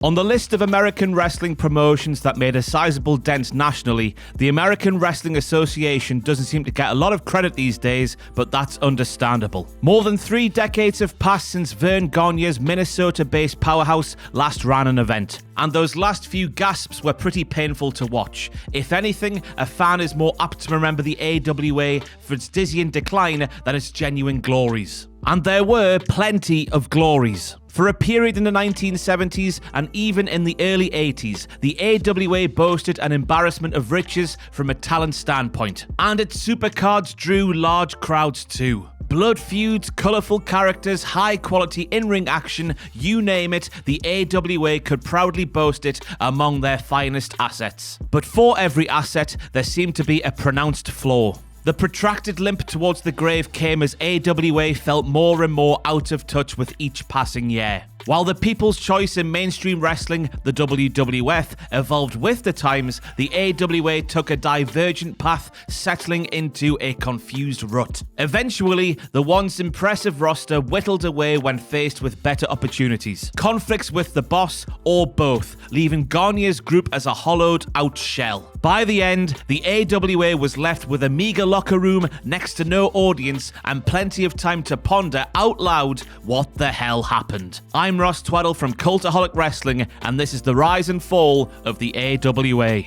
On the list of American wrestling promotions that made a sizable dent nationally, the American Wrestling Association doesn't seem to get a lot of credit these days, but that's understandable. More than 3 decades have passed since Vern Gagne's Minnesota-based powerhouse last ran an event, and those last few gasps were pretty painful to watch. If anything, a fan is more apt to remember the AWA for its dizzying decline than its genuine glories. And there were plenty of glories. For a period in the 1970s and even in the early 80s, the AWA boasted an embarrassment of riches from a talent standpoint. And its supercards drew large crowds too. Blood feuds, colourful characters, high quality in-ring action, you name it, the AWA could proudly boast it among their finest assets. But for every asset, there seemed to be a pronounced flaw. The protracted limp towards the grave came as AWA felt more and more out of touch with each passing year. While the people's choice in mainstream wrestling, the WWF, evolved with the times, the AWA took a divergent path, settling into a confused rut. Eventually, the once impressive roster whittled away when faced with better opportunities, conflicts with the boss, or both, leaving Gagne's group as a hollowed-out shell. By the end, the AWA was left with a meager locker room, next to no audience, and plenty of time to ponder out loud what the hell happened. I'm Ross Tweddle from Cultaholic Wrestling, and this is the rise and fall of the AWA.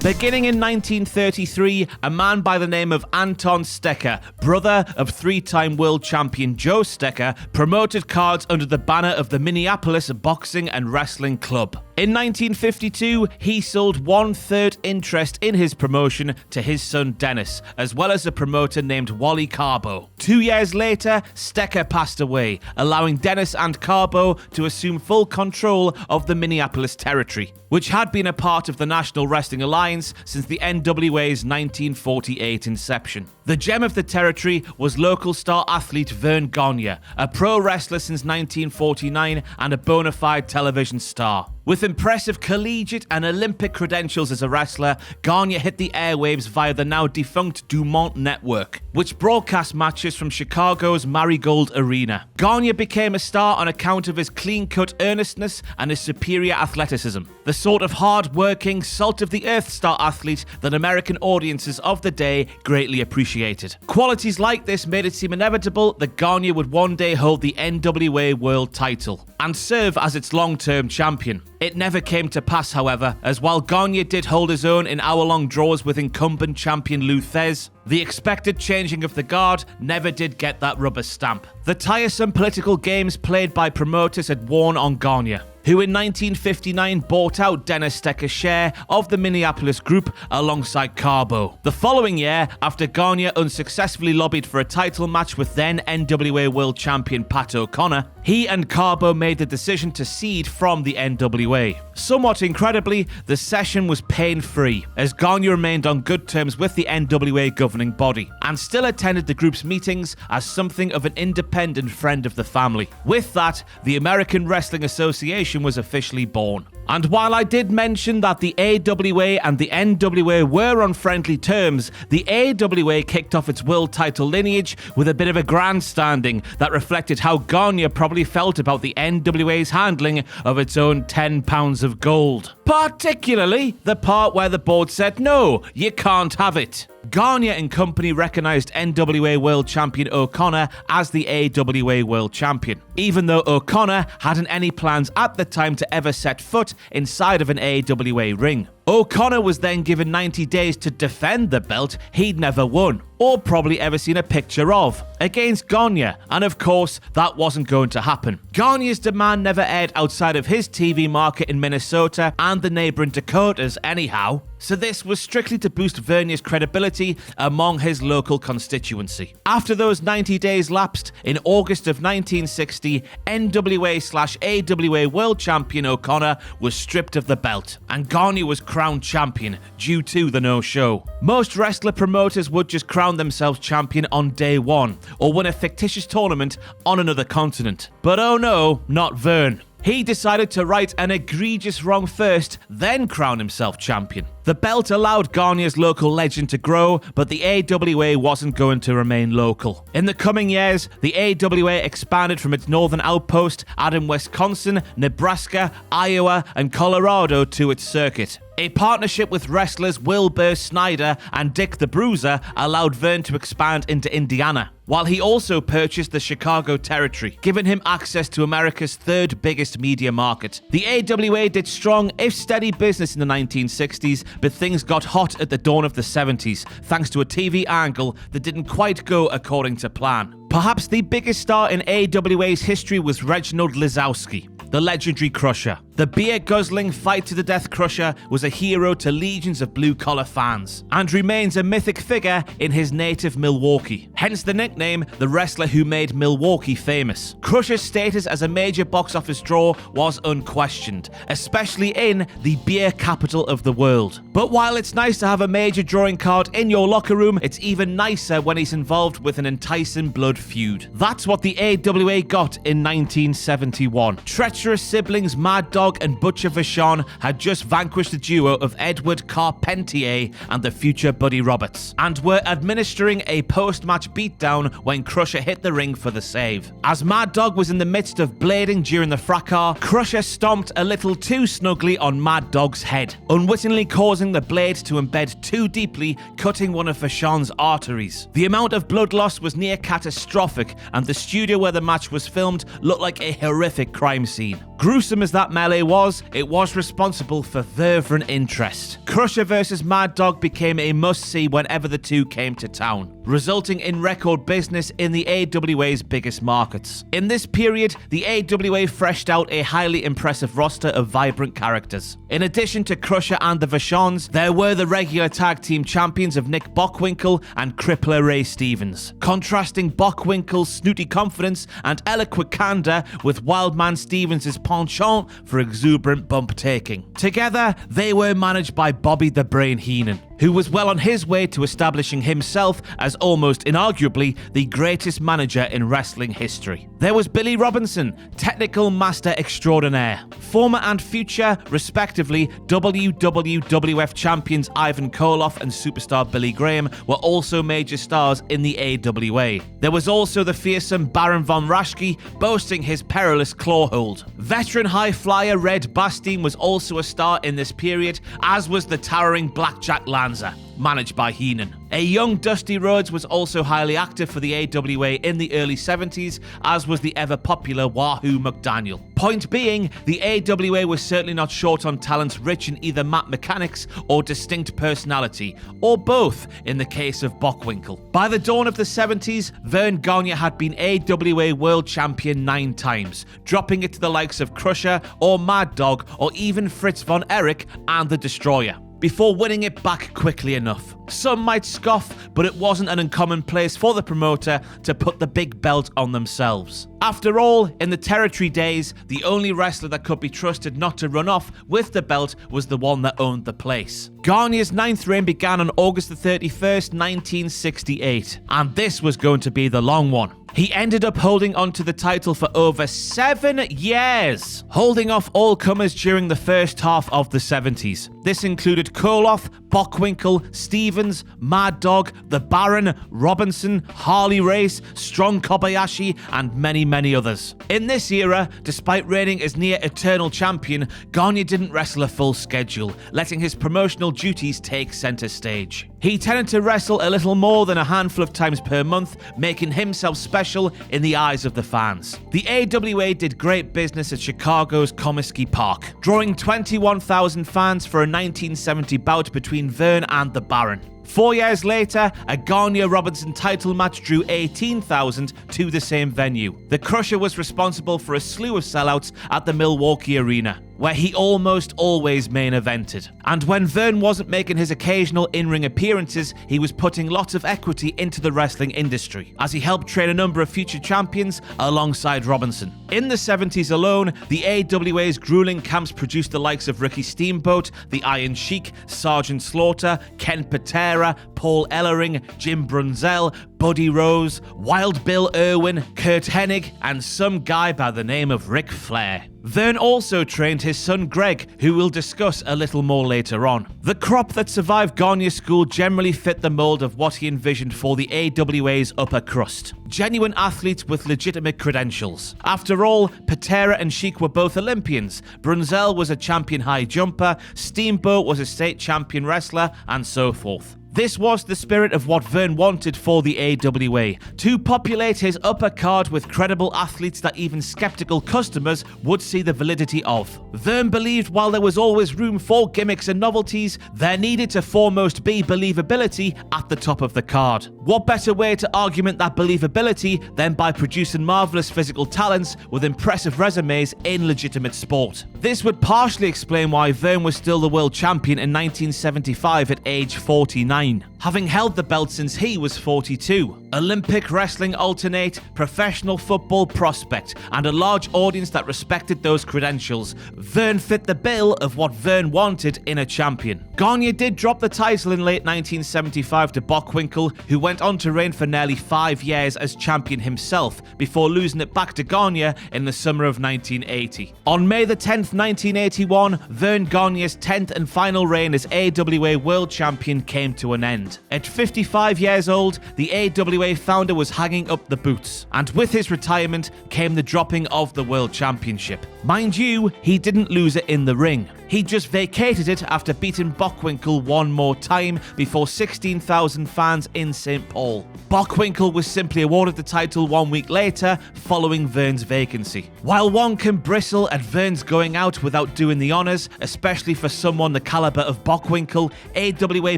Beginning in 1933, a man by the name of Anton Stecker, brother of 3-time world champion Joe Stecker, promoted cards under the banner of the Minneapolis Boxing and Wrestling Club. In 1952, he sold 1/3 interest in his promotion to his son Dennis, as well as a promoter named Wally Carbo. 2 years later, Stecker passed away, allowing Dennis and Carbo to assume full control of the Minneapolis territory, which had been a part of the National Wrestling Alliance since the NWA's 1948 inception. The gem of the territory was local star athlete Vern Gagne, a pro wrestler since 1949 and a bona fide television star. With impressive collegiate and Olympic credentials as a wrestler, Gagne hit the airwaves via the now defunct Dumont Network, which broadcast matches from Chicago's Marigold Arena. Gagne became a star on account of his clean-cut earnestness and his superior athleticism, the sort of hard-working, salt-of-the-earth star athlete that American audiences of the day greatly appreciated. Qualities like this made it seem inevitable that Gagne would one day hold the NWA World title and serve as its long-term champion. It never came to pass, however, as while Gagne did hold his own in hour-long draws with incumbent champion Lou Thesz, the expected changing of the guard never did get that rubber stamp. The tiresome political games played by promoters had worn on Gagne, who in 1959 bought out Dennis Stecker's share of the Minneapolis group alongside Carbo. The following year, after Gagne unsuccessfully lobbied for a title match with then NWA World Champion Pat O'Connor, he and Carbo made the decision to cede from the NWA. Somewhat incredibly, the session was pain-free, as Gagne remained on good terms with the NWA governing body, and still attended the group's meetings as something of an independent friend of the family. With that, the American Wrestling Association was officially born. And while I did mention that the AWA and the NWA were on friendly terms, the AWA kicked off its world title lineage with a bit of a grandstanding that reflected how Gagne probably felt about the NWA's handling of its own 10 pounds of gold. Particularly the part where the board said, no, you can't have it. Gagne and company recognised NWA World Champion O'Connor as the AWA World Champion, even though O'Connor hadn't any plans at the time to ever set foot inside of an AWA ring. O'Connor was then given 90 days to defend the belt he'd never won, or probably ever seen a picture of, against Gagne, and of course, that wasn't going to happen. Gagne's demand never aired outside of his TV market in Minnesota and the neighbouring Dakotas anyhow, so this was strictly to boost Verne's credibility among his local constituency. After those 90 days lapsed, in August of 1960, NWA/AWA World Champion O'Connor was stripped of the belt, and Gagne was crowned champion due to the no-show. Most wrestler promoters would just crown themselves champion on day one, or win a fictitious tournament on another continent. But oh no, not Verne. He decided to right an egregious wrong first, then crown himself champion. The belt allowed Gagne's local legend to grow, but the AWA wasn't going to remain local. In the coming years, the AWA expanded from its northern outpost, adding Wisconsin, Nebraska, Iowa, and Colorado to its circuit. A partnership with wrestlers Wilbur Snyder and Dick the Bruiser allowed Verne to expand into Indiana, while he also purchased the Chicago territory, giving him access to America's third biggest media market. The AWA did strong, if steady business in the 1960s, but things got hot at the dawn of the 70s, thanks to a TV angle that didn't quite go according to plan. Perhaps the biggest star in AWA's history was Reginald Lisowski, the legendary Crusher. The beer-guzzling, fight-to-the-death Crusher was a hero to legions of blue-collar fans, and remains a mythic figure in his native Milwaukee. Hence the nickname, the wrestler who made Milwaukee famous. Crusher's status as a major box office draw was unquestioned, especially in the beer capital of the world. But while it's nice to have a major drawing card in your locker room, it's even nicer when he's involved with an enticing blood feud. That's what the AWA got in 1971. Treacherous siblings Mad Dog and Butcher Vachon had just vanquished the duo of Edward Carpentier and the future Buddy Roberts, and were administering a post-match beatdown when Crusher hit the ring for the save. As Mad Dog was in the midst of blading during the fracas, Crusher stomped a little too snugly on Mad Dog's head, unwittingly causing the blade to embed too deeply, cutting one of Vachon's arteries. The amount of blood loss was near catastrophic, and the studio where the match was filmed looked like a horrific crime scene. Gruesome as that melee was, it was responsible for fervent interest. Crusher vs Mad Dog became a must-see whenever the two came to town, resulting in record business in the AWA's biggest markets. In this period, the AWA freshed out a highly impressive roster of vibrant characters. In addition to Crusher and the Vachons, there were the regular tag team champions of Nick Bockwinkel and Crippler Ray Stevens, contrasting Bockwinkel's snooty confidence and eloquent candor with Wildman Stevens' penchant for exuberant bump taking. Together, they were managed by Bobby the Brain Heenan, who was well on his way to establishing himself as almost inarguably the greatest manager in wrestling history. There was Billy Robinson, technical master extraordinaire. Former and future, respectively, WWF champions Ivan Koloff and superstar Billy Graham were also major stars in the AWA. There was also the fearsome Baron von Raschke, boasting his perilous claw hold. Veteran high flyer Red Bastien was also a star in this period, as was the towering Blackjack Lanza, managed by Heenan. A young Dusty Rhodes was also highly active for the AWA in the early 70s, as was the ever-popular Wahoo McDaniel. Point being, the AWA was certainly not short on talent rich in either mat mechanics or distinct personality, or both in the case of Bockwinkel. By the dawn of the 70s, Vern Gagne had been AWA World Champion 9 times, dropping it to the likes of Crusher or Mad Dog or even Fritz von Erich and the Destroyer, before winning it back quickly enough. Some might scoff, but it wasn't an uncommon place for the promoter to put the big belt on themselves. After all, in the territory days, the only wrestler that could be trusted not to run off with the belt was the one that owned the place. Gagne's 9th reign began on August the 31st, 1968, and this was going to be the long one. He ended up holding onto the title for over 7 years, holding off all comers during the first half of the 70s. This included Koloff, Bockwinkel, Stevens, Mad Dog, the Baron, Robinson, Harley Race, Strong Kobayashi, and many others. In this era, despite reigning as near eternal champion, Gagne didn't wrestle a full schedule, letting his promotional duties take center stage. He tended to wrestle a little more than a handful of times per month, making himself special in the eyes of the fans. The AWA did great business at Chicago's Comiskey Park, drawing 21,000 fans for a 1970 bout between Verne and the Baron. 4 years later, a Gagne-Robinson title match drew 18,000 to the same venue. The Crusher was responsible for a slew of sellouts at the Milwaukee Arena, where he almost always main evented. And when Verne wasn't making his occasional in-ring appearances, he was putting lots of equity into the wrestling industry, as he helped train a number of future champions alongside Robinson. In the 70s alone, the AWA's grueling camps produced the likes of Ricky Steamboat, the Iron Sheik, Sergeant Slaughter, Ken Patera, Paul Ellering, Jim Brunzell, Buddy Rose, Wild Bill Irwin, Kurt Hennig, and some guy by the name of Ric Flair. Verne also trained his son Greg, who we'll discuss a little more later on. The crop that survived Gagne's school generally fit the mold of what he envisioned for the AWA's upper crust. Genuine athletes with legitimate credentials. After all, Patera and Sheik were both Olympians, Brunzell was a champion high jumper, Steamboat was a state champion wrestler, and so forth. This was the spirit of what Verne wanted for the AWA, to populate his upper card with credible athletes that even skeptical customers would see the validity of. Verne believed while there was always room for gimmicks and novelties, there needed to foremost be believability at the top of the card. What better way to augment that believability than by producing marvellous physical talents with impressive resumes in legitimate sport? This would partially explain why Verne was still the world champion in 1975 at age 49. Having held the belt since he was 42. Olympic wrestling alternate, professional football prospect, and a large audience that respected those credentials. Verne fit the bill of what Verne wanted in a champion. Gagne did drop the title in late 1975 to Bockwinkel, who went on to reign for nearly 5 years as champion himself, before losing it back to Gagne in the summer of 1980. On May the 10th, 1981, Vern Gagne's 10th and final reign as AWA World Champion came to an end. At 55 years old, the AWA founder was hanging up the boots, and with his retirement came the dropping of the World Championship. Mind you, he didn't lose it in the ring. He just vacated it after beating Bockwinkel one more time before 16,000 fans in St. Paul. Bockwinkel was simply awarded the title 1 week later, following Verne's vacancy. While one can bristle at Verne's going out without doing the honours, especially for someone the calibre of Bockwinkel, AWA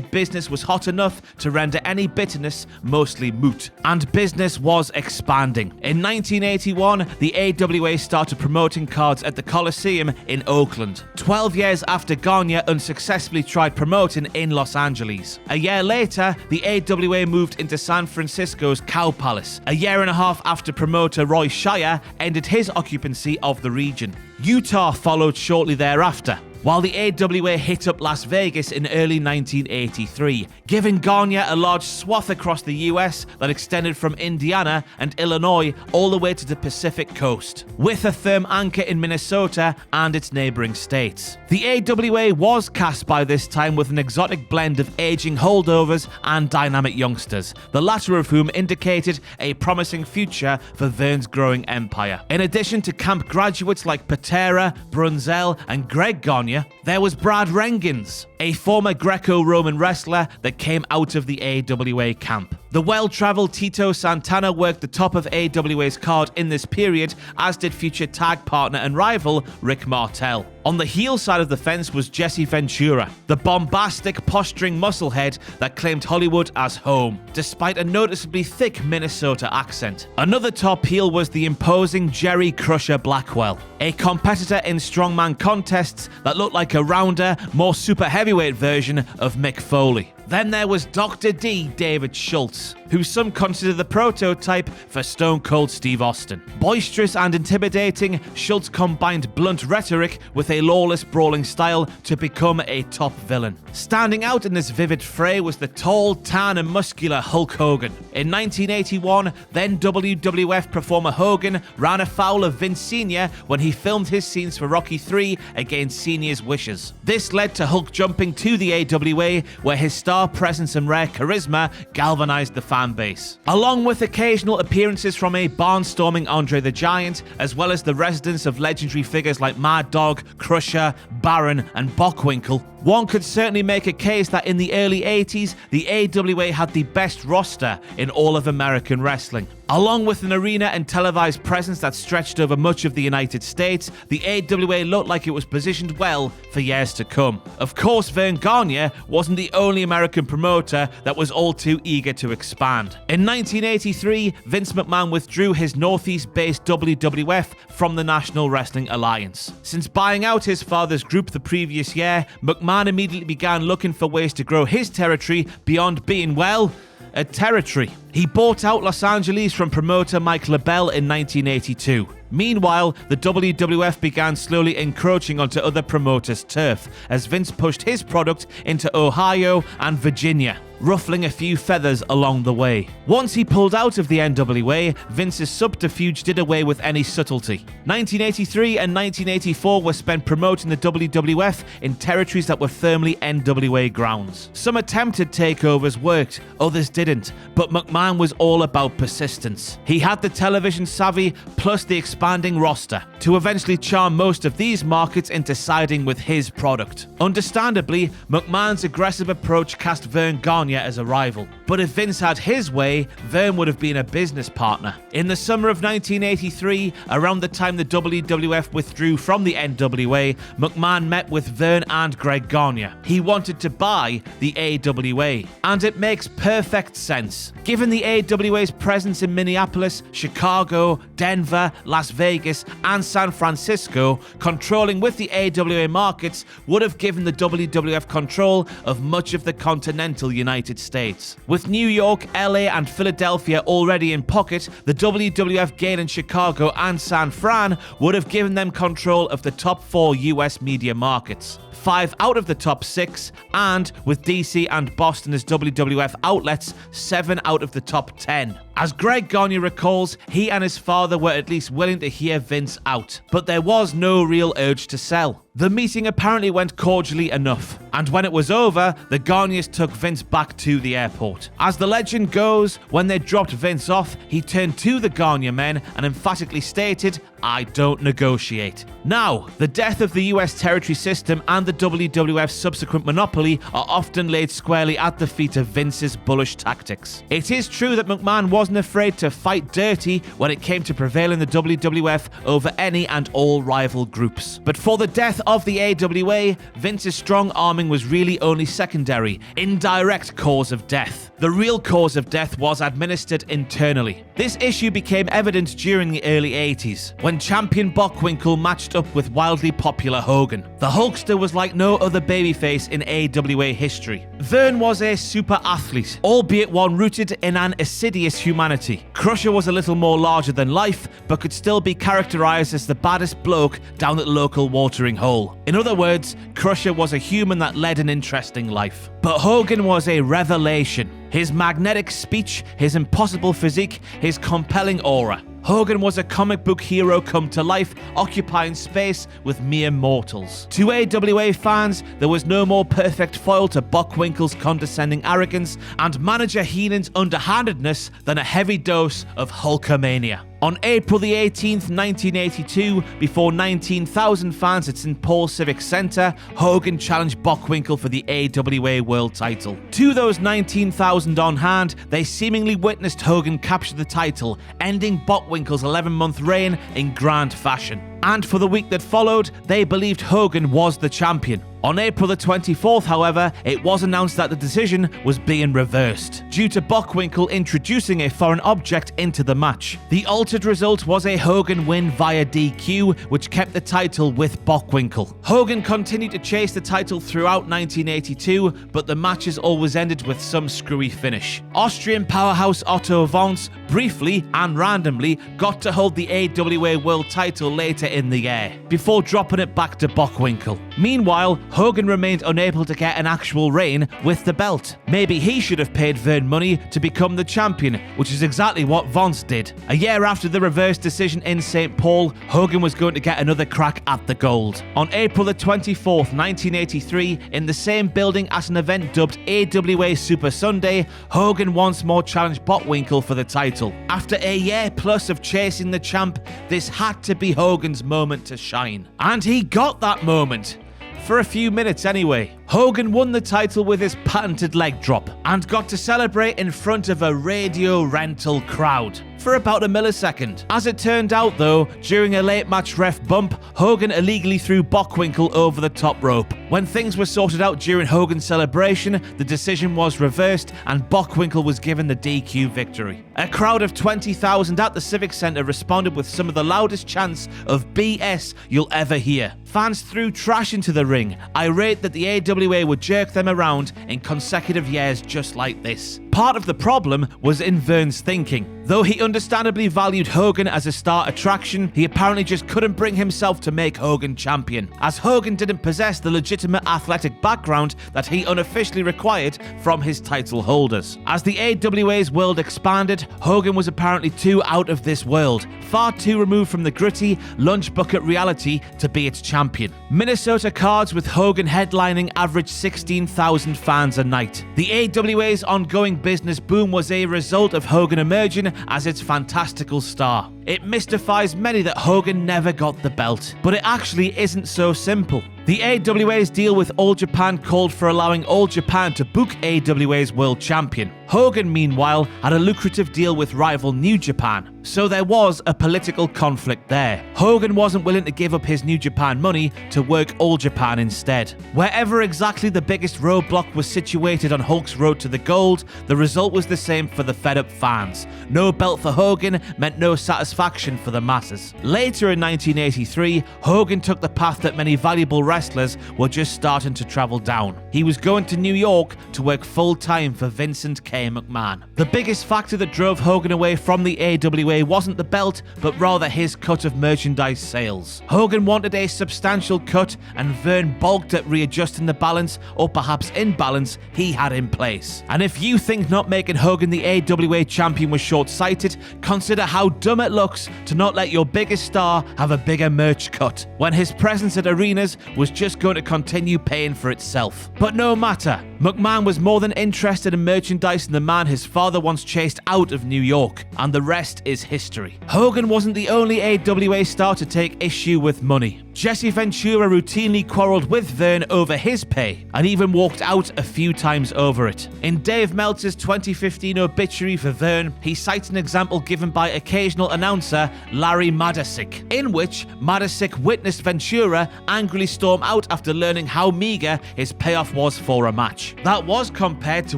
business was hot enough to render any bitterness mostly moot. And business was expanding. In 1981, the AWA started promoting cards at the Coliseum in Oakland. 12 years after Gagne unsuccessfully tried promoting in Los Angeles. A year later, the AWA moved into San Francisco's Cow Palace. A year and a half after promoter Roy Shire ended his occupancy of the region. Utah followed shortly thereafter, while the AWA hit up Las Vegas in early 1983, giving Gagne a large swath across the US that extended from Indiana and Illinois all the way to the Pacific coast, with a firm anchor in Minnesota and its neighboring states. The AWA was cast by this time with an exotic blend of aging holdovers and dynamic youngsters, the latter of whom indicated a promising future for Verne's growing empire. In addition to camp graduates like Patera, Brunzell, and Greg Gagne, there was Brad Rengins, a former Greco-Roman wrestler that came out of the AWA camp. The well-travelled Tito Santana worked the top of AWA's card in this period, as did future tag partner and rival Rick Martel. On the heel side of the fence was Jesse Ventura, the bombastic, posturing musclehead that claimed Hollywood as home, despite a noticeably thick Minnesota accent. Another top heel was the imposing Jerry Crusher Blackwell, a competitor in strongman contests that looked like a rounder, more super heavyweight version of Mick Foley. Then there was Dr. D. David Schultz, who some consider the prototype for Stone Cold Steve Austin. Boisterous and intimidating, Schultz combined blunt rhetoric with a lawless brawling style to become a top villain. Standing out in this vivid fray was the tall, tan and muscular Hulk Hogan. In 1981, then WWF performer Hogan ran afoul of Vince Sr. when he filmed his scenes for Rocky III against Sr.'s wishes. This led to Hulk jumping to the AWA, where his star presence and rare charisma galvanized the fan base. Along with occasional appearances from a barnstorming Andre the Giant, as well as the residence of legendary figures like Mad Dog, Crusher, Baron, and Bockwinkel, one could certainly make a case that in the early 80s, the AWA had the best roster in all of American wrestling. Along with an arena and televised presence that stretched over much of the United States, the AWA looked like it was positioned well for years to come. Of course, Vern Gagne wasn't the only American promoter that was all too eager to expand. In 1983, Vince McMahon withdrew his Northeast-based WWF from the National Wrestling Alliance. Since buying out his father's group the previous year, McMahon immediately began looking for ways to grow his territory beyond being, well, a territory. He bought out Los Angeles from promoter Mike LaBelle in 1982. Meanwhile, the WWF began slowly encroaching onto other promoters' turf as Vince pushed his product into Ohio and Virginia, ruffling a few feathers along the way. Once he pulled out of the NWA, Vince's subterfuge did away with any subtlety. 1983 and 1984 were spent promoting the WWF in territories that were firmly NWA grounds. Some attempted takeovers worked, others didn't, but McMahon was all about persistence. He had the television savvy plus the expanding roster to eventually charm most of these markets into siding with his product. Understandably, McMahon's aggressive approach cast Vern Gagne as a rival. But if Vince had his way, Verne would have been a business partner. In the summer of 1983, around the time the WWF withdrew from the NWA, McMahon met with Verne and Greg Gagne. He wanted to buy the AWA. And it makes perfect sense. Given the AWA's presence in Minneapolis, Chicago, Denver, Las Vegas, and San Francisco, controlling with the AWA markets would have given the WWF control of much of the continental United States. With New York, LA, and Philadelphia already in pocket, the WWF gain in Chicago and San Fran would have given them control of the top 4 US media markets, 5 out of the top 6, and with DC and Boston as WWF outlets, 7 out of the top 10. As Greg Gagne recalls, he and his father were at least willing to hear Vince out, but there was no real urge to sell. The meeting apparently went cordially enough, and when it was over, the Gagnes took Vince back to the airport. As the legend goes, when they dropped Vince off, he turned to the Gagne men and emphatically stated, "I don't negotiate." Now, the death of the US territory system and the WWF's subsequent monopoly are often laid squarely at the feet of Vince's bullish tactics. It is true that McMahon wasn't afraid to fight dirty when it came to prevailing the WWF over any and all rival groups. But for the death of the AWA, Vince's strong arming was really only secondary, indirect cause of death. The real cause of death was administered internally. This issue became evident during the early 80s, when champion Bockwinkel matched up with wildly popular Hogan. The Hulkster was like no other babyface in AWA history. Verne was a super athlete, albeit one rooted in an assiduous humanity. Crusher was a little more larger than life, but could still be characterized as the baddest bloke down at local watering hole. In other words, Crusher was a human that led an interesting life. But Hogan was a revelation. His magnetic speech, his impossible physique, his compelling aura. Hogan was a comic book hero come to life, occupying space with mere mortals. To AWA fans, there was no more perfect foil to Bockwinkel's condescending arrogance and manager Heenan's underhandedness than a heavy dose of Hulkamania. On April the 18th, 1982, before 19,000 fans at St. Paul Civic Center, Hogan challenged Bockwinkel for the AWA World title. To those 19,000 on hand, they seemingly witnessed Hogan capture the title, ending Bockwinkel's 11-month reign in grand fashion. And for the week that followed, they believed Hogan was the champion. On April the 24th, however, it was announced that the decision was being reversed, due to Bockwinkel introducing a foreign object into the match. The altered result was a Hogan win via DQ, which kept the title with Bockwinkel. Hogan continued to chase the title throughout 1982, but the matches always ended with some screwy finish. Austrian powerhouse Otto Wanz briefly and randomly got to hold the AWA World title later in the year, before dropping it back to Bockwinkel. Meanwhile, Hogan remained unable to get an actual reign with the belt. Maybe he should have paid Verne money to become the champion, which is exactly what Wanz did. A year after the reverse decision in St. Paul, Hogan was going to get another crack at the gold. On April the 24th, 1983, in the same building at an event dubbed AWA Super Sunday, Hogan once more challenged Bockwinkel for the title. After a year plus of chasing the champ, this had to be Hogan's moment to shine. And he got that moment. For a few minutes anyway. Hogan won the title with his patented leg drop and got to celebrate in front of a radio rental crowd for about a millisecond. As it turned out though, during a late match ref bump, Hogan illegally threw Bockwinkel over the top rope. When things were sorted out during Hogan's celebration, the decision was reversed and Bockwinkel was given the DQ victory. A crowd of 20,000 at the Civic Center responded with some of the loudest chants of BS you'll ever hear. Fans threw trash into the ring, irate that the AWA AWA would jerk them around in consecutive years just like this. Part of the problem was in Verne's thinking. Though he understandably valued Hogan as a star attraction, he apparently just couldn't bring himself to make Hogan champion, as Hogan didn't possess the legitimate athletic background that he unofficially required from his title holders. As the AWA's world expanded, Hogan was apparently too out of this world, far too removed from the gritty, lunch bucket reality to be its champion. Minnesota cards with Hogan headlining averaged 16,000 fans a night. The AWA's ongoing business boom was a result of Hogan emerging as its fantastical star. It mystifies many that Hogan never got the belt, but it actually isn't so simple. The AWA's deal with All Japan called for allowing All Japan to book AWA's world champion. Hogan, meanwhile, had a lucrative deal with rival New Japan, so there was a political conflict there. Hogan wasn't willing to give up his New Japan money to work All Japan instead. Wherever exactly the biggest roadblock was situated on Hulk's road to the gold, the result was the same for the fed-up fans. No belt for Hogan meant no satisfaction for the masses. Later in 1983, Hogan took the path that many valuable wrestlers were just starting to travel down. He was going to New York to work full-time for Vincent K. McMahon. The biggest factor that drove Hogan away from the AWA wasn't the belt, but rather his cut of merchandise sales. Hogan wanted a substantial cut, and Verne balked at readjusting the balance, or perhaps imbalance, he had in place. And if you think not making Hogan the AWA champion was short-sighted, consider how dumb it looks to not let your biggest star have a bigger merch cut, when his presence at arenas was just going to continue paying for itself. But no matter, McMahon was more than interested in merchandise than the man his father once chased out of New York, and the rest is history. Hogan wasn't the only AWA star to take issue with money. Jesse Ventura routinely quarreled with Verne over his pay, and even walked out a few times over it. In Dave Meltzer's 2015 obituary for Verne, he cites an example given by occasional announcer Larry Madisick, in which Madisick witnessed Ventura angrily storm out after learning how meager his payoff was for a match. That was compared to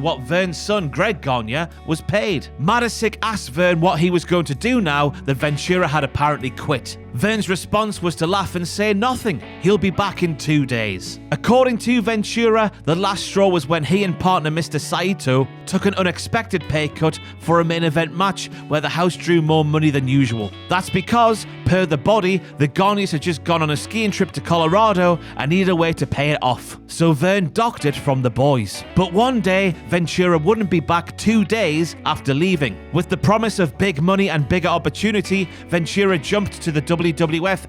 what Verne's son Greg Gagne was paid. Madisick asked Verne what he was going to do now that Ventura had apparently quit. Verne's response was to laugh and say nothing. He'll be back in 2 days. According to Ventura, the last straw was when he and partner Mr. Saito took an unexpected pay cut for a main event match where the house drew more money than usual. That's because, per the body, the Gagnes had just gone on a skiing trip to Colorado and needed a way to pay it off. So Verne docked it from the boys. But one day, Ventura wouldn't be back 2 days after leaving. With the promise of big money and bigger opportunity, Ventura jumped to the WWF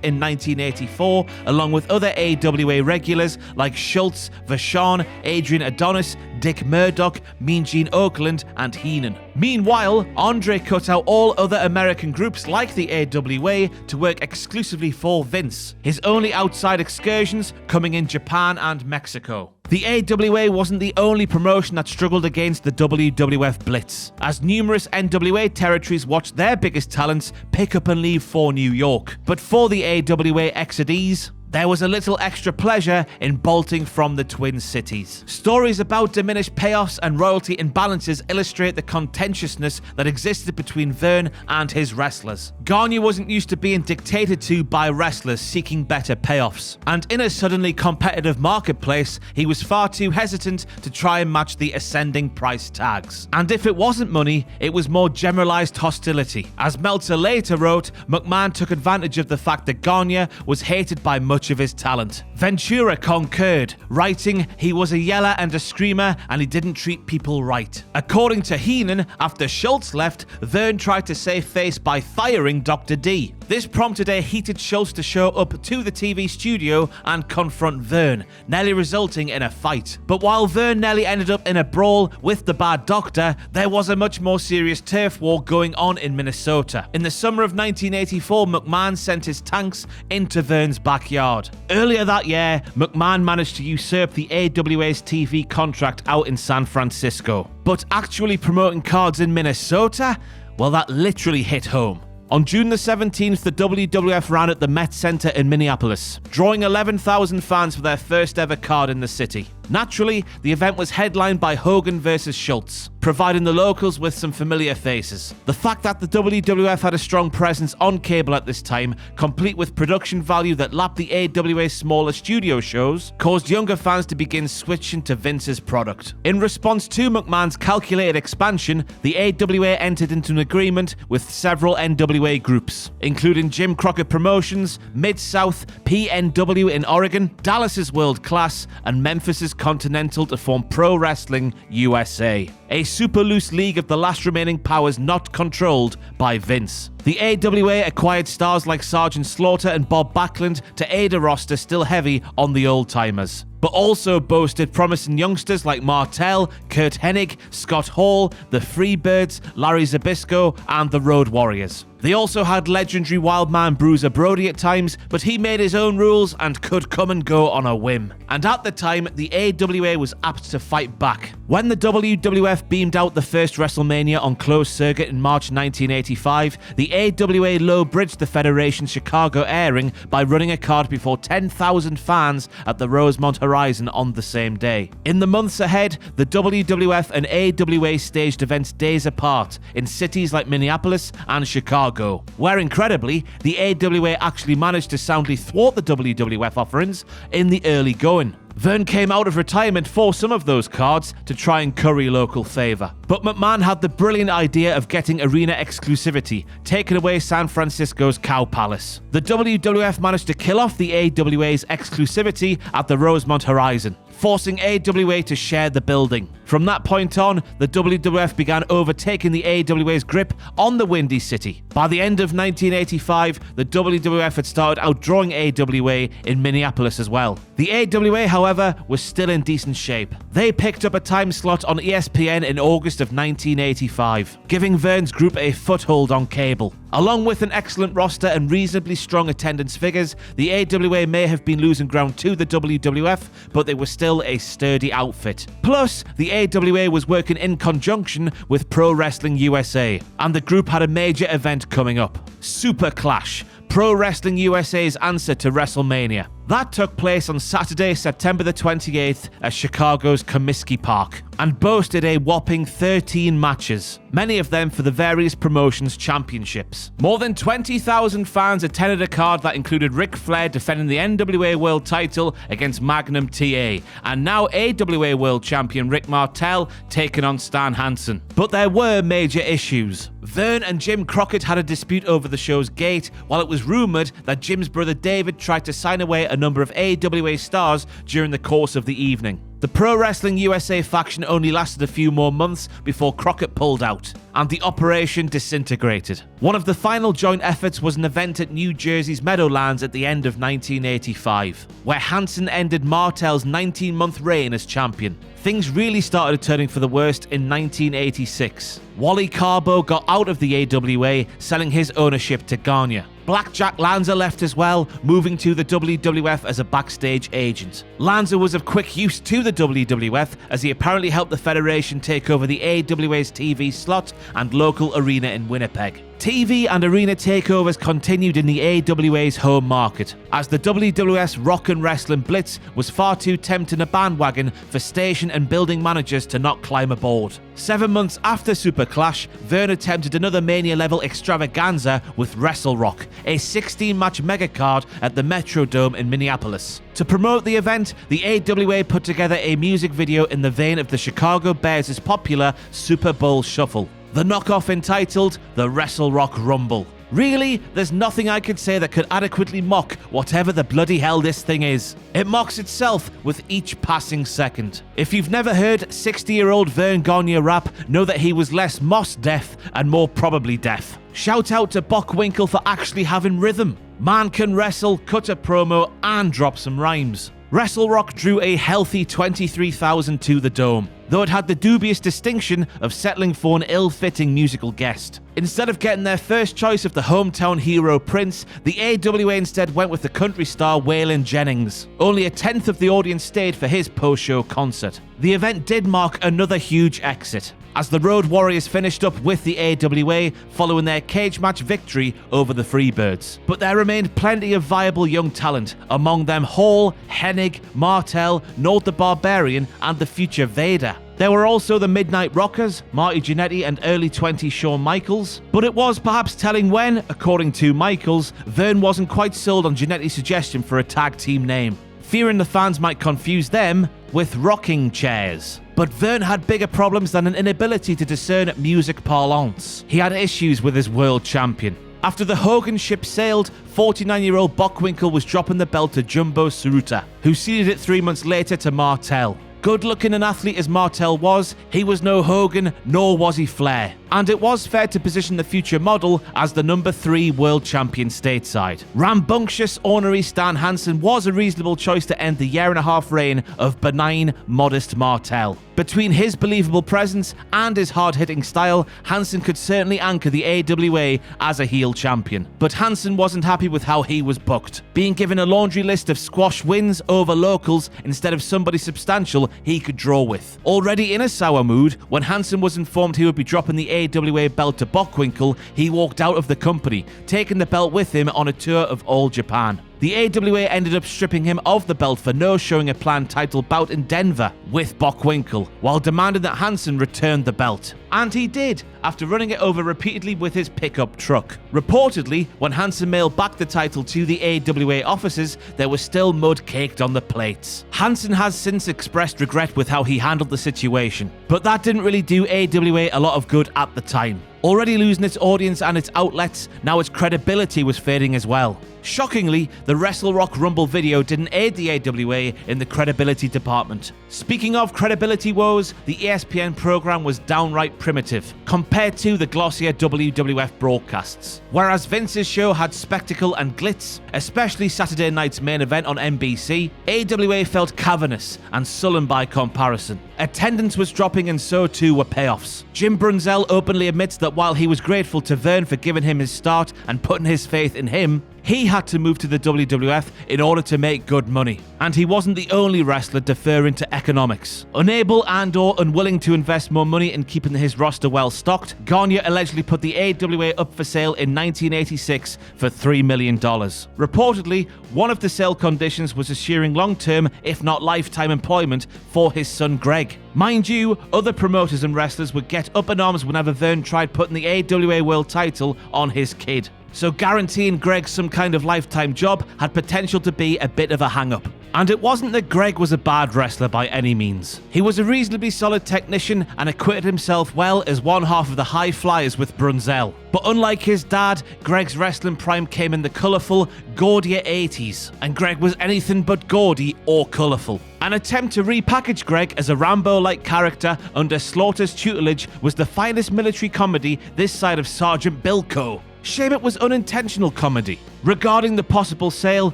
in 1984, along with other AWA regulars like Schultz, Vachon, Adrian Adonis, Dick Murdoch, Mean Gene Okerlund, and Heenan. Meanwhile, Andre cut out all other American groups like the AWA to work exclusively for Vince, his only outside excursions coming in Japan and Mexico. The AWA wasn't the only promotion that struggled against the WWF Blitz, as numerous NWA territories watched their biggest talents pick up and leave for New York. But for the AWA Exodes, there was a little extra pleasure in bolting from the Twin Cities. Stories about diminished payoffs and royalty imbalances illustrate the contentiousness that existed between Verne and his wrestlers. Gagne wasn't used to being dictated to by wrestlers seeking better payoffs, and in a suddenly competitive marketplace, he was far too hesitant to try and match the ascending price tags. And if it wasn't money, it was more generalized hostility. As Meltzer later wrote, McMahon took advantage of the fact that Gagne was hated by much of his talent. Ventura concurred, writing, "He was a yeller and a screamer, and he didn't treat people right." According to Heenan, after Schultz left, Verne tried to save face by firing Dr. D. This prompted a heated Schultz to show up to the TV studio and confront Verne, nearly resulting in a fight. But while Verne nearly ended up in a brawl with the Bad Doctor, there was a much more serious turf war going on in Minnesota. In the summer of 1984, McMahon sent his tanks into Verne's backyard. Earlier that year, McMahon managed to usurp the AWA's TV contract out in San Francisco. But actually promoting cards in Minnesota? Well, that literally hit home. On June the 17th, the WWF ran at the Met Center in Minneapolis, drawing 11,000 fans for their first ever card in the city. Naturally, the event was headlined by Hogan vs. Schultz, providing the locals with some familiar faces. The fact that the WWF had a strong presence on cable at this time, complete with production value that lapped the AWA's smaller studio shows, caused younger fans to begin switching to Vince's product. In response to McMahon's calculated expansion, the AWA entered into an agreement with several NWA groups, including Jim Crockett Promotions, Mid-South, PNW in Oregon, Dallas's World Class, and Memphis's Continental to form Pro Wrestling USA, a super loose league of the last remaining powers not controlled by Vince. The AWA acquired stars like Sergeant Slaughter and Bob Backlund to aid a roster still heavy on the old-timers, but also boasted promising youngsters like Martel, Kurt Hennig, Scott Hall, the Freebirds, Larry Zbyszko, and the Road Warriors. They also had legendary Wildman Bruiser Brody at times, but he made his own rules and could come and go on a whim. And at the time, the AWA was apt to fight back. When the WWF beamed out the first WrestleMania on closed circuit in March 1985, the AWA low-bridged the Federation's Chicago airing by running a card before 10,000 fans at the Rosemont Horizon on the same day. In the months ahead, the WWF and AWA staged events days apart in cities like Minneapolis and Chicago, where incredibly, the AWA actually managed to soundly thwart the WWF offerings in the early going. Verne came out of retirement for some of those cards to try and curry local favour. But McMahon had the brilliant idea of getting arena exclusivity, taking away San Francisco's Cow Palace. The WWF managed to kill off the AWA's exclusivity at the Rosemont Horizon, forcing AWA to share the building. From that point on, the WWF began overtaking the AWA's grip on the Windy City. By the end of 1985, the WWF had started outdrawing AWA in Minneapolis as well. The AWA, however, was still in decent shape. They picked up a time slot on ESPN in August of 1985, giving Verne's group a foothold on cable. Along with an excellent roster and reasonably strong attendance figures, the AWA may have been losing ground to the WWF, but they were still a sturdy outfit. Plus, the AWA was working in conjunction with Pro Wrestling USA, and the group had a major event coming up: Super Clash, Pro Wrestling USA's answer to WrestleMania. That took place on Saturday, September the 28th at Chicago's Comiskey Park, and boasted a whopping 13 matches, many of them for the various promotions' championships. More than 20,000 fans attended a card that included Ric Flair defending the NWA World title against Magnum TA, and now AWA World Champion Rick Martel taking on Stan Hansen. But there were major issues. Verne and Jim Crockett had a dispute over the show's gate, while it was rumoured that Jim's brother David tried to sign away a number of AWA stars during the course of the evening. The Pro Wrestling USA faction only lasted a few more months before Crockett pulled out, and the operation disintegrated. One of the final joint efforts was an event at New Jersey's Meadowlands at the end of 1985, where Hansen ended Martel's 19-month reign as champion. Things really started turning for the worst in 1986. Wally Carbo got out of the AWA, selling his ownership to Gagne. Blackjack Lanza left as well, moving to the WWF as a backstage agent. Lanza was of quick use to the WWF, as he apparently helped the Federation take over the AWA's TV slot and local arena in Winnipeg. TV and arena takeovers continued in the AWA's home market, as the WWF's Rock and Wrestling Blitz was far too tempting a bandwagon for station and building managers to not climb aboard. 7 months after Super Clash, Verne attempted another Mania-level extravaganza with Wrestle Rock, a 16-match megacard at the Metrodome in Minneapolis. To promote the event, the AWA put together a music video in the vein of the Chicago Bears' popular Super Bowl Shuffle, the knockoff entitled The Wrestle Rock Rumble. Really, there's nothing I could say that could adequately mock whatever the bloody hell this thing is. It mocks itself with each passing second. If you've never heard 60-year-old Vern Gagne rap, know that he was less Moss-deaf and more probably deaf. Shout out to Bockwinkel for actually having rhythm. Man can wrestle, cut a promo, and drop some rhymes. Wrestle Rock drew a healthy 23,000 to the Dome, though it had the dubious distinction of settling for an ill-fitting musical guest. Instead of getting their first choice of the hometown hero Prince, the AWA instead went with the country star Waylon Jennings. Only a tenth of the audience stayed for his post-show concert. The event did mark another huge exit, as the Road Warriors finished up with the AWA following their cage match victory over the Freebirds. But there remained plenty of viable young talent, among them Hall, Hennig, Martel, Nord the Barbarian, and the future Vader. There were also the Midnight Rockers, Marty Jannetty and early 20s Shawn Michaels, but it was perhaps telling when, according to Michaels, Verne wasn't quite sold on Jannetty's suggestion for a tag team name, fearing the fans might confuse them with rocking chairs. But Verne had bigger problems than an inability to discern music parlance. He had issues with his world champion. After the Hogan ship sailed, 49-year-old Bockwinkel was dropping the belt to Jumbo Tsuruta, who ceded it 3 months later to Martel. Good-looking an athlete as Martel was, he was no Hogan, nor was he Flair. And it was fair to position the future model as the number 3 world champion stateside. Rambunctious, ornery Stan Hansen was a reasonable choice to end the year-and-a-half reign of benign, modest Martel. Between his believable presence and his hard-hitting style, Hansen could certainly anchor the AWA as a heel champion. But Hansen wasn't happy with how he was booked, being given a laundry list of squash wins over locals instead of somebody substantial he could draw with. Already in a sour mood, when Hansen was informed he would be dropping the AWA belt to Bockwinkel, he walked out of the company, taking the belt with him on a tour of all Japan. The AWA ended up stripping him of the belt for no showing a planned title bout in Denver with Bockwinkel, while demanding that Hansen return the belt. And he did, after running it over repeatedly with his pickup truck. Reportedly, when Hansen mailed back the title to the AWA offices, there was still mud caked on the plates. Hansen has since expressed regret with how he handled the situation, but that didn't really do AWA a lot of good at the time. Already losing its audience and its outlets, now its credibility was fading as well. Shockingly, the Wrestle Rock Rumble video didn't aid the AWA in the credibility department. Speaking of credibility woes, the ESPN program was downright primitive compared to the glossier WWF broadcasts. Whereas Vince's show had spectacle and glitz, especially Saturday night's main event on NBC, AWA felt cavernous and sullen by comparison. Attendance was dropping and so too were payoffs. Jim Brunzell openly admits that while he was grateful to Verne for giving him his start and putting his faith in him, he had to move to the WWF in order to make good money. And he wasn't the only wrestler deferring to economics. Unable and/or unwilling to invest more money in keeping his roster well stocked, Gagne allegedly put the AWA up for sale in 1986 for $3 million. Reportedly, one of the sale conditions was assuring long-term, if not lifetime employment for his son Greg. Mind you, other promoters and wrestlers would get up in arms whenever Verne tried putting the AWA World title on his kid. So guaranteeing Greg some kind of lifetime job had potential to be a bit of a hang-up. And it wasn't that Greg was a bad wrestler by any means. He was a reasonably solid technician and acquitted himself well as one half of the High Flyers with Brunzell. But unlike his dad, Greg's wrestling prime came in the colourful, gaudier 80s, and Greg was anything but gaudy or colourful. An attempt to repackage Greg as a Rambo-like character under Slaughter's tutelage was the finest military comedy this side of Sergeant Bilko. Shame it was unintentional comedy. Regarding the possible sale,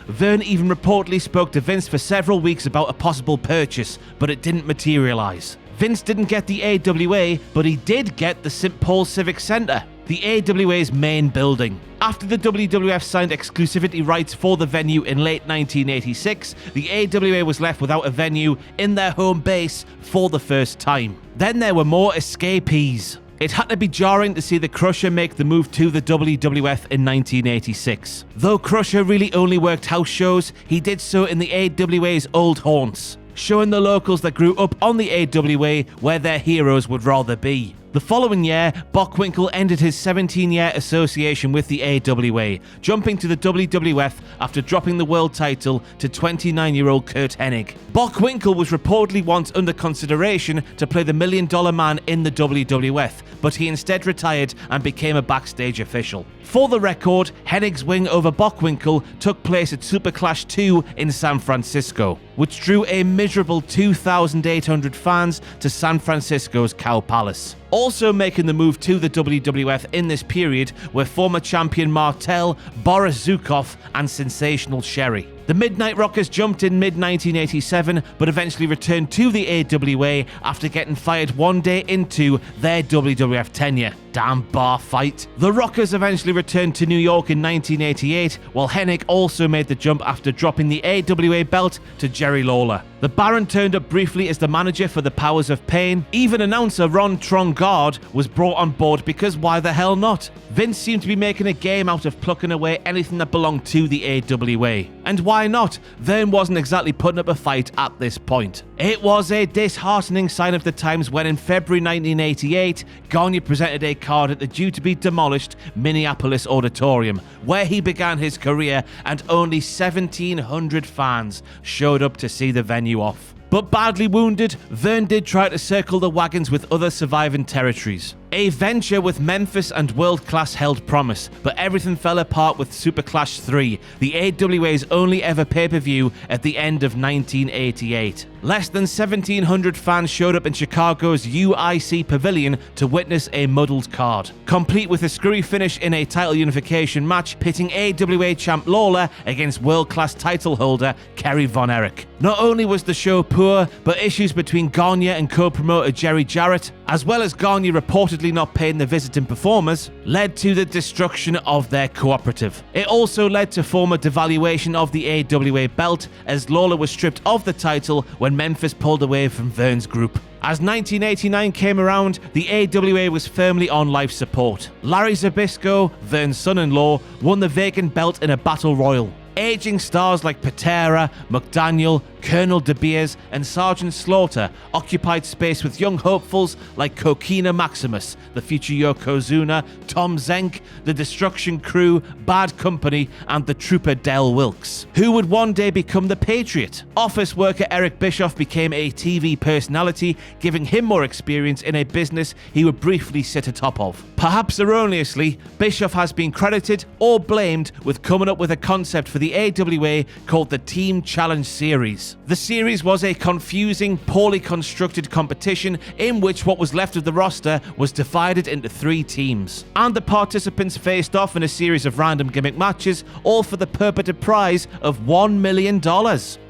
Verne even reportedly spoke to Vince for several weeks about a possible purchase, but it didn't materialize. Vince didn't get the AWA, but he did get the St. Paul Civic Center, the AWA's main building. After the WWF signed exclusivity rights for the venue in late 1986, the AWA was left without a venue in their home base for the first time. Then there were more escapees. It had to be jarring to see the Crusher make the move to the WWF in 1986. Though Crusher really only worked house shows, he did so in the AWA's old haunts, showing the locals that grew up on the AWA where their heroes would rather be. The following year, Bockwinkel ended his 17-year association with the AWA, jumping to the WWF after dropping the world title to 29-year-old Curt Hennig. Bockwinkel was reportedly once under consideration to play the $1 Million Man in the WWF, but he instead retired and became a backstage official. For the record, Hennig's win over Bockwinkel took place at Super Clash 2 in San Francisco, which drew a miserable 2,800 fans to San Francisco's Cow Palace. Also making the move to the WWF in this period were former champion Martel, Boris Zukov, and Sensational Sherry. The Midnight Rockers jumped in mid-1987, but eventually returned to the AWA after getting fired one day into their WWF tenure. Damn bar fight. The Rockers eventually returned to New York in 1988, while Hennig also made the jump after dropping the AWA belt to Jerry Lawler. The Baron turned up briefly as the manager for the Powers of Pain. Even announcer Ron Trongard was brought on board because why the hell not? Vince seemed to be making a game out of plucking away anything that belonged to the AWA. And why not? Verne wasn't exactly putting up a fight at this point. It was a disheartening sign of the times when in February 1988, Gagne presented a card at the due-to-be-demolished Minneapolis Auditorium, where he began his career, and only 1,700 fans showed up to see the venue off. But badly wounded, Verne did try to circle the wagons with other surviving territories. A venture with Memphis and World Class held promise, but everything fell apart with Super Clash 3, the AWA's only ever pay-per-view at the end of 1988. Less than 1,700 fans showed up in Chicago's UIC Pavilion to witness a muddled card, complete with a screwy finish in a title unification match pitting AWA champ Lawler against World Class title holder Kerry Von Erich. Not only was the show poor, but issues between Gagne and co-promoter Jerry Jarrett, as well as Gagne reportedly not paying the visiting performers, led to the destruction of their cooperative. It also led to former devaluation of the AWA belt, as Lawler was stripped of the title when Memphis pulled away from Verne's group. As 1989 came around, the AWA was firmly on life support. Larry Zbyszko, Verne's son-in-law, won the vacant belt in a battle royal. Aging stars like Patera, McDaniel, Colonel De Beers, and Sergeant Slaughter occupied space with young hopefuls like Kokina Maximus, the future Yokozuna, Tom Zenk, the Destruction Crew, Bad Company, and the Trooper Del Wilkes, who would one day become the Patriot. Office worker Eric Bischoff became a TV personality, giving him more experience in a business he would briefly sit atop of. Perhaps erroneously, Bischoff has been credited or blamed with coming up with a concept for the AWA called the Team Challenge Series. The series was a confusing, poorly constructed competition in which what was left of the roster was divided into 3 teams, and the participants faced off in a series of random gimmick matches, all for the purported prize of $1 million.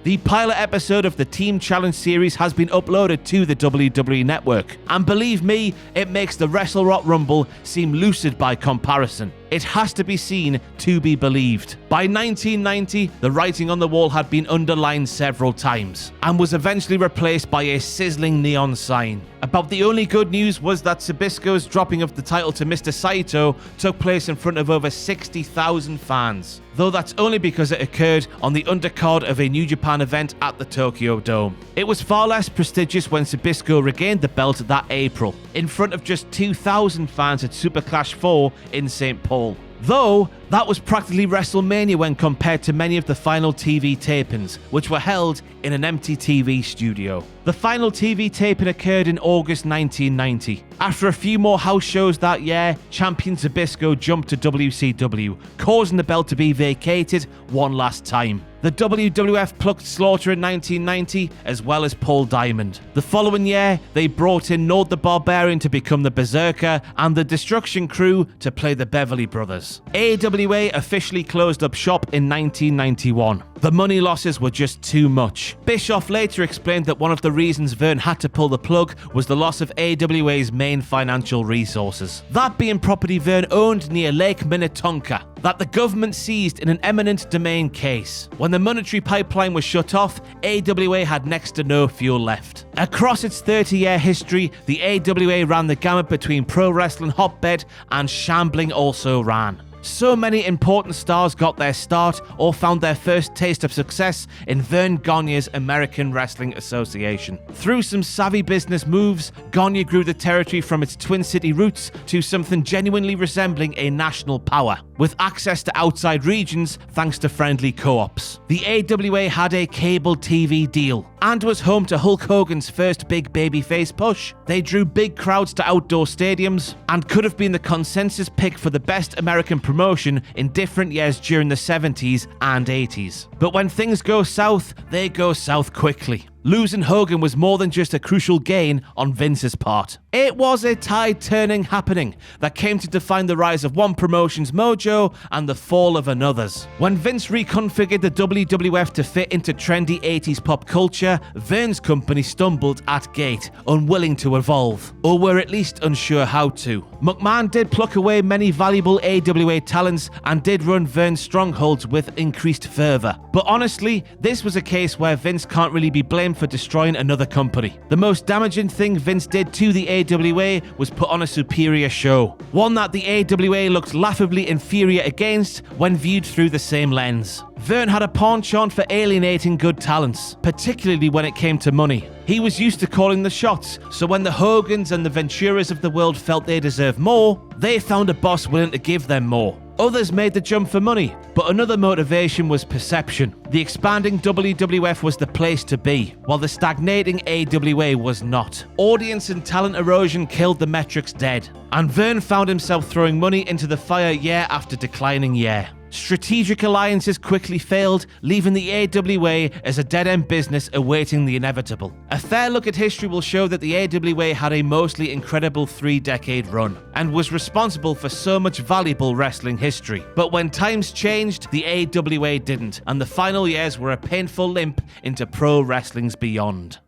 The pilot episode of the Team Challenge series has been uploaded to the WWE Network, and believe me, it makes the Wrestle Rock Rumble seem lucid by comparison. It has to be seen to be believed. By 1990, the writing on the wall had been underlined several times, and was eventually replaced by a sizzling neon sign. About the only good news was that Zbyszko's dropping of the title to Mr. Saito took place in front of over 60,000 fans, though that's only because it occurred on the undercard of a New Japan event at the Tokyo Dome. It was far less prestigious when Zbyszko regained the belt that April, in front of just 2,000 fans at Super Clash 4 in St. Paul. Though, that was practically WrestleMania when compared to many of the final TV tapings, which were held in an empty TV studio. The final TV taping occurred in August 1990. After a few more house shows that year, champion Zbyszko jumped to WCW, causing the belt to be vacated one last time. The WWF plucked Slaughter in 1990, as well as Paul Diamond. The following year, they brought in Nord the Barbarian to become the Berserker, and the Destruction Crew to play the Beverly Brothers. AWA officially closed up shop in 1991. The money losses were just too much. Bischoff later explained that one of the reasons Verne had to pull the plug was the loss of AWA's main financial resources, that being property Verne owned near Lake Minnetonka, that the government seized in an eminent domain case. When the monetary pipeline was shut off, AWA had next to no fuel left. Across its 30-year history, the AWA ran the gamut between pro wrestling hotbed and shambling also ran. So many important stars got their start or found their first taste of success in Vern Gagne's American Wrestling Association. Through some savvy business moves, Gagne grew the territory from its Twin City roots to something genuinely resembling a national power, with access to outside regions thanks to friendly co-ops. The AWA had a cable TV deal and was home to Hulk Hogan's first big babyface push. They drew big crowds to outdoor stadiums and could have been the consensus pick for the best American promotion in different years during the 70s and 80s. But when things go south, they go south quickly. Losing Hogan was more than just a crucial gain on Vince's part. It was a tide-turning happening that came to define the rise of one promotion's mojo and the fall of another's. When Vince reconfigured the WWF to fit into trendy 80s pop culture, Verne's company stumbled at gate, unwilling to evolve, or were at least unsure how to. McMahon did pluck away many valuable AWA talents and did run Verne's strongholds with increased fervor. But honestly, this was a case where Vince can't really be blamed time for destroying another company. The most damaging thing Vince did to the AWA was put on a superior show, one that the AWA looked laughably inferior against when viewed through the same lens. Verne had a penchant for alienating good talents, particularly when it came to money. He was used to calling the shots, so when the Hogans and the Venturas of the world felt they deserved more, they found a boss willing to give them more. Others made the jump for money, but another motivation was perception. The expanding WWF was the place to be, while the stagnating AWA was not. Audience and talent erosion killed the metrics dead, and Verne found himself throwing money into the fire year after declining year. Strategic alliances quickly failed, leaving the AWA as a dead-end business awaiting the inevitable. A fair look at history will show that the AWA had a mostly incredible 3-decade run, and was responsible for so much valuable wrestling history. But when times changed, the AWA didn't, and the final years were a painful limp into pro wrestling's beyond.